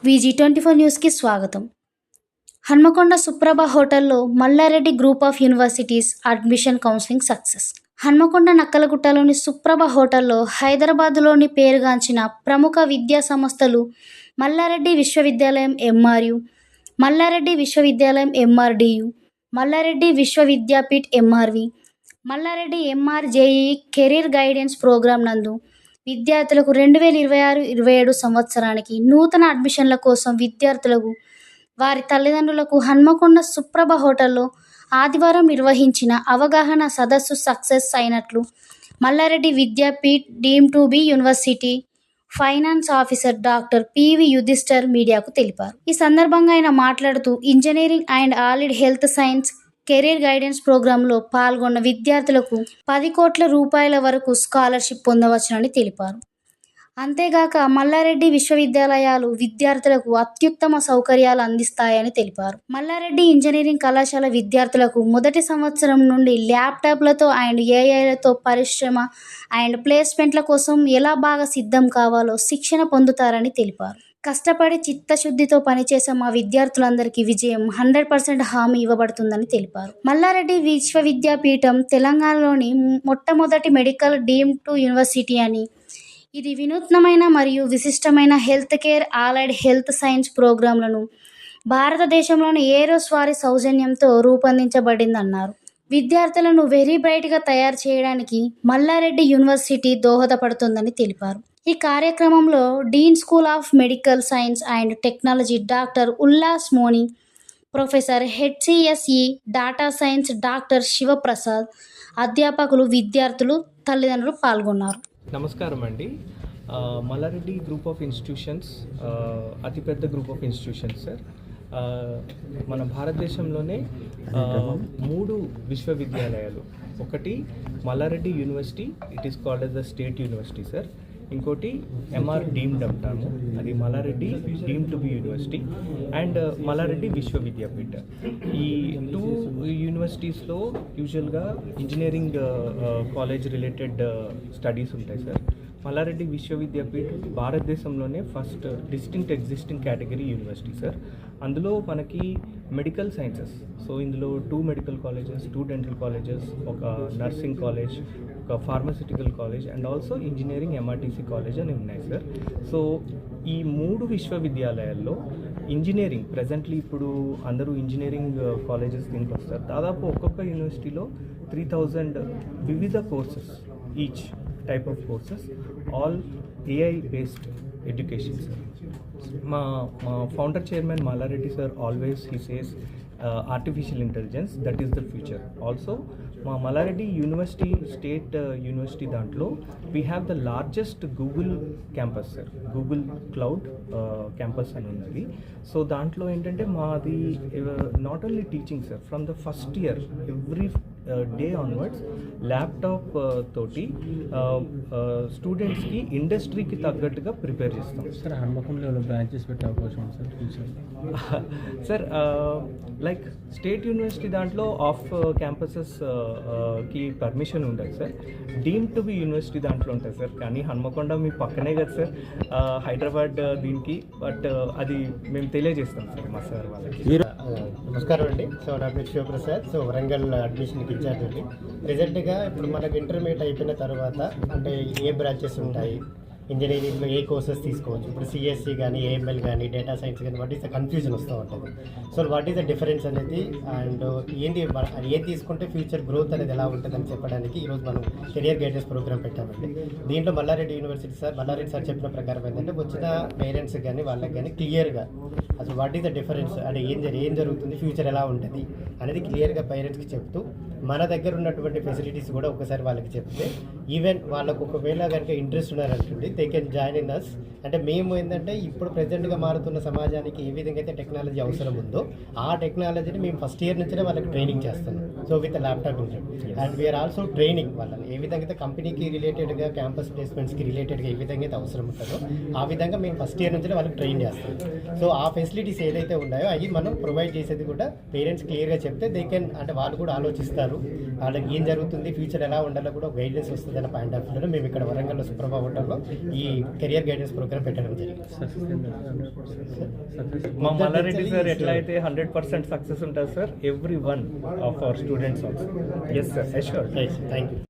VG24 న్యూస్కి స్వాగతం. హన్మకొండ సుప్రభ హోటల్లో Malla Reddy group of universities admission counselling success. Hanamkonda నక్కలగుట్టలోని సుప్రభ హోటల్లో హైదరాబాద్లోని పేరుగాంచిన ప్రముఖ విద్యా సంస్థలు మల్లారెడ్డి విశ్వవిద్యాలయం MRU, మల్లారెడ్డి విశ్వవిద్యాలయం MRDU, మల్లారెడ్డి విశ్వవిద్యాపీఠ్ MRV, Malla Reddy MRJE career guidance programme నందు విద్యార్థులకు 2026-27 సంవత్సరానికి నూతన అడ్మిషన్ల కోసం విద్యార్థులకు వారి తల్లిదండ్రులకు హన్మకొండ సుప్రభ హోటల్లో ఆదివారం నిర్వహించిన అవగాహన సదస్సు సక్సెస్ అయినట్లు Malla Reddy Vidyapeeth deemed to be university finance officer doctor PV Yudhishthir మీడియాకు తెలిపారు. ఈ సందర్భంగా ఆయన మాట్లాడుతూ engineering and allied health science career guidance ప్రోగ్రాంలో పాల్గొన్న విద్యార్థులకు 10 కోట్ల రూపాయల వరకు స్కాలర్షిప్ పొందవచ్చునని తెలిపారు. అంతేగాక మల్లారెడ్డి విశ్వవిద్యాలయాలు విద్యార్థులకు అత్యుత్తమ సౌకర్యాలు అందిస్తాయని తెలిపారు. మల్లారెడ్డి ఇంజనీరింగ్ కళాశాల విద్యార్థులకు మొదటి సంవత్సరం నుండి ల్యాప్టాప్లతో అండ్ ఏఐలతో పరిశ్రమ అండ్ ప్లేస్మెంట్ల కోసం ఎలా బాగా సిద్ధం కావాలో శిక్షణ పొందుతారని తెలిపారు. కష్టపడి చిత్తశుద్ధితో పనిచేసే మా విద్యార్థులందరికీ విజయం 100% హామీ ఇవ్వబడుతుందని తెలిపారు. మల్లారెడ్డి విశ్వవిద్యాపీఠం తెలంగాణలోని మొట్టమొదటి మెడికల్ డీమ్ టు యూనివర్సిటీ అని, ఇది వినూత్నమైన మరియు విశిష్టమైన హెల్త్ కేర్ ఆలైడ్ హెల్త్ సైన్స్ ప్రోగ్రాంలను భారతదేశంలోని ఏరోస్ వారి సౌజన్యంతో రూపొందించబడిందన్నారు. విద్యార్థులను వెరీ బ్రైట్గా తయారు చేయడానికి మల్లారెడ్డి యూనివర్సిటీ దోహదపడుతుందని తెలిపారు. ఈ కార్యక్రమంలో dean school of medical science and technology doctor Ullas Moni, professor HCSE data science doctor Shivaprasad, అధ్యాపకులు, విద్యార్థులు, తల్లిదండ్రులు పాల్గొన్నారు. నమస్కారం అండి. మల్లారెడ్డి గ్రూప్ ఆఫ్ ఇన్స్టిట్యూషన్స్ అతిపెద్ద గ్రూప్ ఆఫ్ ఇన్స్టిట్యూషన్స్ సార్. మన భారతదేశంలోనే 3 విశ్వవిద్యాలయాలు, ఒకటి Malla Reddy university, it is called as the state university sir. ఇంకోటి MR డీమ్డ్ అంటాము, అది Malla Reddy deem to be university, and Malla Reddy విశ్వవిద్యాపీఠ. ఈ 2 యూనివర్సిటీస్లో యూజువల్గా ఇంజనీరింగ్ కాలేజ్ రిలేటెడ్ స్టడీస్ ఉంటాయి సార్. మల్లారెడ్డి విశ్వవిద్యాపీఠ్ భారతదేశంలోనే first distinct existing category university sir. అందులో మనకి మెడికల్ సైన్సెస్, సో ఇందులో 2 మెడికల్ కాలేజెస్, 2 డెంటల్ కాలేజెస్, ఒక నర్సింగ్ కాలేజ్, ఒక pharmaceutical college, and also engineering MRTC college అని ఉన్నాయి సార్. సో ఈ 3 విశ్వవిద్యాలయాల్లో ఇంజనీరింగ్ ప్రజెంట్లీ ఇప్పుడు అందరూ ఇంజనీరింగ్ కాలేజెస్ దీనికి వస్తారు. దాదాపు ఒక్కొక్క యూనివర్సిటీలో 3000 వివిధ courses, each type of courses, all AI based education sir. మా founder chairman Malla Reddy sir always he says artificial intelligence that is the future. Also మా మల్లారెడ్డి యూనివర్సిటీ స్టేట్ యూనివర్సిటీ దాంట్లో we have the largest Google campus sir, Google cloud campus అని ఉన్నది. So దాంట్లో ఏంటంటే మాది not only teaching sir, from the first year every day onwards laptop తోటి స్టూడెంట్స్కి ఇండస్ట్రీకి తగ్గట్టుగా ప్రిపేర్ చేస్తాం సార్. హన్మకొండలో బ్రాంచెస్ పెట్టే అవకాశం ఉంది సార్ ఫ్యూచర్లో సార్. లైక్ స్టేట్ యూనివర్సిటీ దాంట్లో ఆఫ్ క్యాంపసెస్ కి పర్మిషన్ ఉంటుంది sir. Deem to be university దాంట్లో ఉంటుంది సార్. కానీ హన్మకొండ మీ పక్కనే కదా సార్, హైదరాబాద్ దీనికి, బట్ అది మేము తెలియజేస్తాం సార్ మా సార్ వాళ్ళకి. నమస్కారం అండి. సో నా పేరు శివప్రసాద్. సో వరంగల్ అడ్మిషన్కి ఇన్ఛార్జ్ అండి. రిజల్ట్గా ఇప్పుడు మనకు ఇంటర్మీడియట్ అయిపోయిన తర్వాత అంటే ఏ బ్రాంచెస్ ఉంటాయి, ఇంజనీరింగ్లో ఏ కోర్సెస్ తీసుకోవచ్చు, ఇప్పుడు CSE కానీ AML కానీ డేటా సైన్స్ కానీ, వాట్ ఈస్ ద కన్ఫ్యూజన్ వస్తూ ఉంటుంది. So what is the difference అనేది అండ్ ఏంటి ఏం తీసుకుంటే ఫ్యూచర్ గ్రోత్ అనేది ఎలా ఉంటుందని చెప్పడానికి ఈరోజు మనం కెరియర్ గైడెన్స్ ప్రోగ్రామ్ పెట్టామండి. దీంట్లో Malla Reddy university sir, Malla Reddy sir చెప్పిన ప్రకారం ఏంటంటే వచ్చిన పేరెంట్స్ కానీ వాళ్ళకి కానీ క్లియర్గా అసలు వాట్ ఈస్ ద డిఫరెన్స్ అంటే ఏం జరుగుతుంది, ఫ్యూచర్ ఎలా ఉంటుంది అనేది క్లియర్గా పేరెంట్స్కి చెప్తూ మన దగ్గర ఉన్నటువంటి ఫెసిలిటీస్ కూడా ఒకసారి వాళ్ళకి చెప్తే ఈవెన్ వాళ్ళకు ఒకవేళ కనుక ఇంట్రెస్ట్ ఉన్నారంటుంది they can join in us. అంటే మేము ఏంటంటే ఇప్పుడు ప్రజెంట్గా మారుతున్న సమాజానికి ఏ విధంగా అయితే టెక్నాలజీ అవసరం ఉందో ఆ టెక్నాలజీని మేము ఫస్ట్ ఇయర్ నుంచే వాళ్ళకి ట్రైనింగ్ చేస్తున్నాం. So with laptop and VR also training వాళ్ళని ఏ విధంగా అయితే కంపెనీకి రిలేటెడ్గా క్యాంపస్ ప్లేస్మెంట్స్కి రిలేటెడ్గా ఏ విధంగా అయితే అవసరం ఉంటుందో ఆ విధంగా మేము ఫస్ట్ ఇయర్ నుంచే వాళ్ళకి ట్రైన్ చేస్తాం. సో ఆ ఫెసిలిటీస్ ఏదైతే ఉన్నాయో అవి మనం ప్రొవైడ్ చేసేది కూడా పేరెంట్స్ క్లియర్గా చెప్తే దే కెన్, అంటే వాళ్ళు కూడా ఆలోచిస్తారు ఉంటారు, వాళ్ళకి ఏం జరుగుతుంది, ఫ్యూచర్ ఎలా ఉండాలో కూడా ఒక గైడెన్స్ వస్తుంది అన్న పాయింట్ ఆఫ్ వ్యూలో మేము ఇక్కడ వరంగల్లో సుప్రభ హోటల్లో ఈ కెరియర్ గైడెన్స్ ప్రోగ్రామ్ పెట్టడం జరిగింది. మా మల్లారెడ్డి సార్ ఎట్లా అయితే 100% సక్సెస్ ఉంటుంది sir, every one of our students also. Yes sir, assured. Thank you.